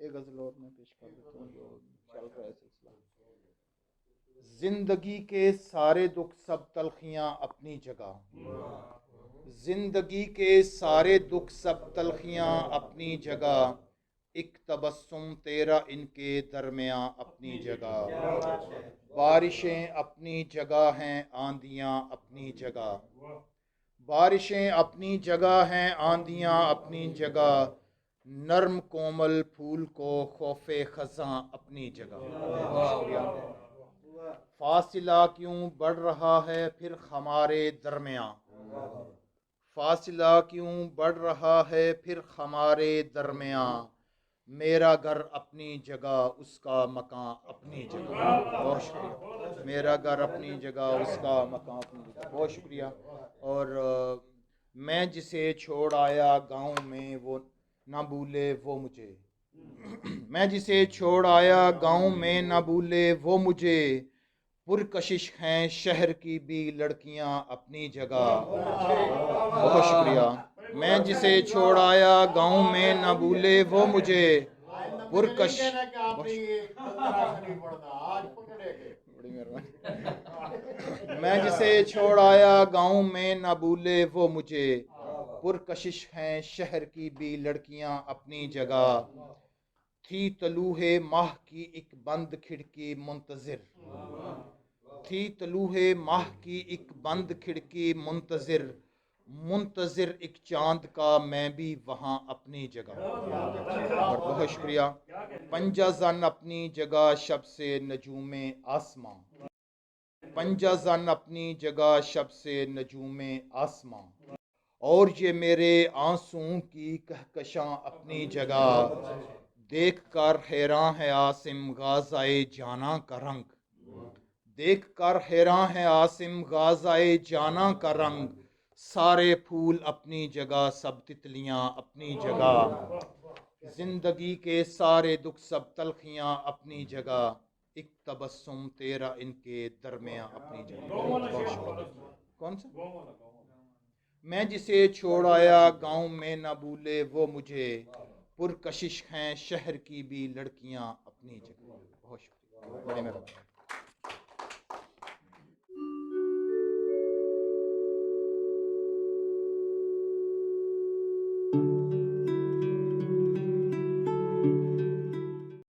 ایک غزل اور میں پیش کر دیتا ہوں جو چل رہا ہے سلسلہ. زندگی کے سارے دکھ سب تلخیاں اپنی جگہ، زندگی کے سارے دکھ سب تلخیاں اپنی جگہ، ایک تبسم تیرا ان کے درمیاں اپنی جگہ. بارشیں اپنی جگہ ہیں، آندیاں اپنی جگہ، بارشیں اپنی جگہ ہیں، آندیاں اپنی جگہ، نرم کومل پھول کو خوف خزاں اپنی جگہ. شکریہ. فاصلہ کیوں بڑھ رہا ہے پھر ہمارے درمیاں، فاصلہ کیوں بڑھ رہا ہے پھر ہمارے درمیاں، میرا گھر اپنی جگہ اس کا مکان اپنی جگہ. بہت شکریہ. میرا گھر اپنی جگہ اس کا مکان اپنی جگہ. بہت شکریہ. اور میں جسے چھوڑ آیا گاؤں میں وہ نہ بھولے وہ مجھے، میں جسے چھوڑ آیا گاؤں میں نہ بھولے وہ مجھے، پرکشش ہیں شہر کی بھی لڑکیاں اپنی جگہ. بہت شکریہ. میں جسے چھوڑ آیا گاؤں میں نہ بھولے وہ مجھے، پرکش بڑی مہربانی. میں جسے چھوڑ آیا گاؤں میں نہ بھولے وہ مجھے، پرکشش ہیں شہر کی بھی لڑکیاں اپنی جگہ. تھی طلوع ماہ کی ایک بند کھڑکی منتظر، تھی طلوع ماہ کی ایک بند کھڑکی منتظر، منتظر ایک چاند کا میں بھی وہاں اپنی جگہ. اور بہت شکریہ. پنجہ زن اپنی جگہ شب سے نجوم آسماں، پنجہ زن اپنی جگہ شب سے نجوم آسماں، اور یہ میرے آنسوؤں کی کہکشاں اپنی جگہ. دیکھ کر حیراں ہے عاصم غازۂ جاناں کا رنگ، دیکھ کر حیراں ہے عاصم غازۂ جاناں کا رنگ، سارے پھول اپنی جگہ سب تتلیاں اپنی جگہ. زندگی کے سارے دکھ سب تلخیاں اپنی جگہ، ایک تبسم تیرا ان کے درمیاں اپنی جگہ. کون سا؟ میں جسے چھوڑ آیا گاؤں میں نہ بھولے وہ مجھے، پرکشش ہیں شہر کی بھی لڑکیاں اپنی جگہ. بہت شکریہ.